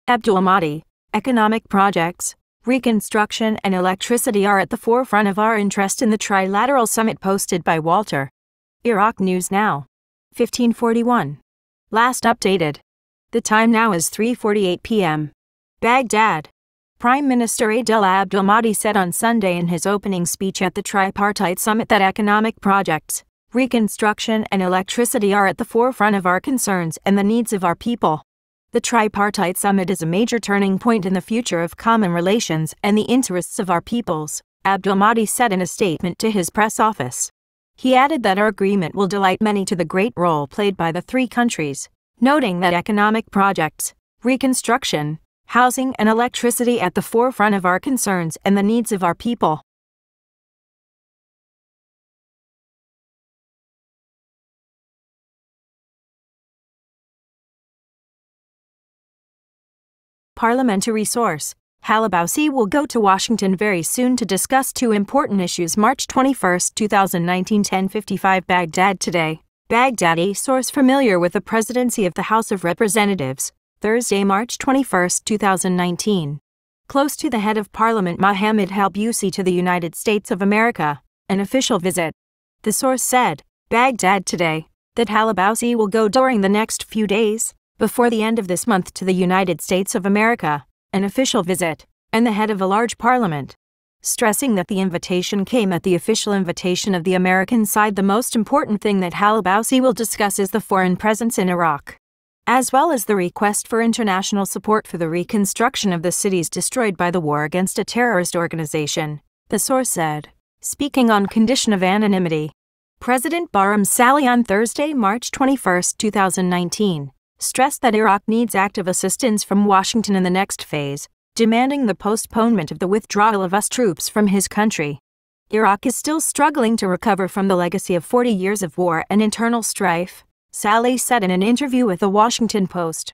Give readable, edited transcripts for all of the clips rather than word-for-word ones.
Abdul Mahdi, economic projects, reconstruction and electricity are at the forefront of our interest in the trilateral summit. Posted by Walter. Iraq News Now. 1541. Last updated. The time now is 3:48 p.m. Baghdad. Prime Minister Adel Abdul Mahdi said on Sunday in his opening speech at the tripartite summit that economic projects, reconstruction and electricity are at the forefront of our concerns and the needs of our people. The tripartite summit is a major turning point in the future of common relations and the interests of our peoples, Abdul Mahdi said in a statement to his press office. He added that our agreement will delight many to the great role played by the three countries, noting that economic projects, reconstruction, housing and electricity at the forefront of our concerns and the needs of our people. Parliamentary source: Halabousi will go to Washington very soon to discuss two important issues. March 21, 2019, 10:55 Baghdad Today. Baghdadi source familiar with the presidency of the House of Representatives. Thursday, March 21, 2019. Close to the head of Parliament Mohammed Halbousi to the United States of America, an official visit. The source said, Baghdad Today, that Halabousi will go during the next few days, before the end of this month, to the United States of America, an official visit, and the head of a large parliament. Stressing that the invitation came at the official invitation of the American side, the most important thing that Halabousi will discuss is the foreign presence in Iraq, as well as the request for international support for the reconstruction of the cities destroyed by the war against a terrorist organization, the source said, speaking on condition of anonymity. President Barham Salih on Thursday, March 21, 2019, stressed that Iraq needs active assistance from Washington in the next phase, demanding the postponement of the withdrawal of US troops from his country. Iraq is still struggling to recover from the legacy of 40 years of war and internal strife, Saleh said in an interview with the Washington Post.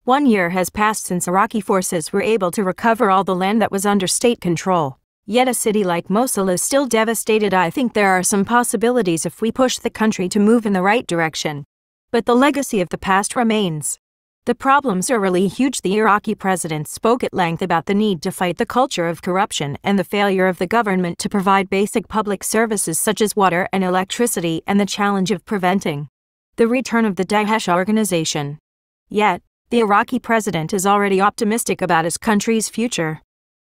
1 year has passed since Iraqi forces were able to recover all the land that was under state control, yet a city like Mosul is still devastated. I think there are some possibilities if we push the country to move in the right direction. But the legacy of the past remains. The problems are really huge. The Iraqi president spoke at length about the need to fight the culture of corruption and the failure of the government to provide basic public services such as water and electricity, and the challenge of preventing the return of the Daesh organization. Yet, the Iraqi president is already optimistic about his country's future.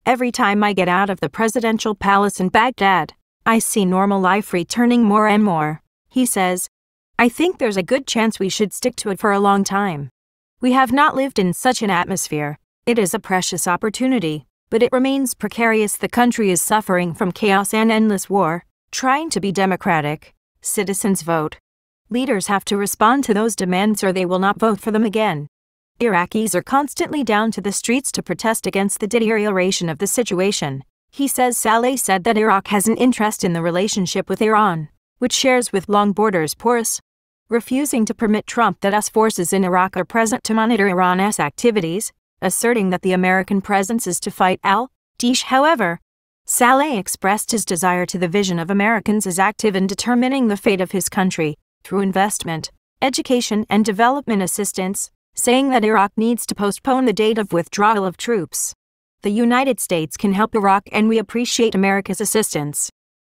Every time I get out of the presidential palace in Baghdad, I see normal life returning more and more, he says. I think there's a good chance we should stick to it for a long time. We have not lived in such an atmosphere. It is a precious opportunity, but it remains precarious. The country is suffering from chaos and endless war, trying to be democratic. Citizens vote. Leaders have to respond to those demands or they will not vote for them again. Iraqis are constantly down to the streets to protest against the deterioration of the situation, he says. Saleh said that Iraq has an interest in the relationship with Iran, which shares with long borders porous, refusing to permit Trump that US forces in Iraq are present to monitor Iran's activities, asserting that the American presence is to fight al-Daesh. However, Saleh expressed his desire to the vision of Americans as active in determining the fate of his country, through investment, education and development assistance, saying that Iraq needs to postpone the date of withdrawal of troops. The United States can help Iraq and we appreciate America's assistance.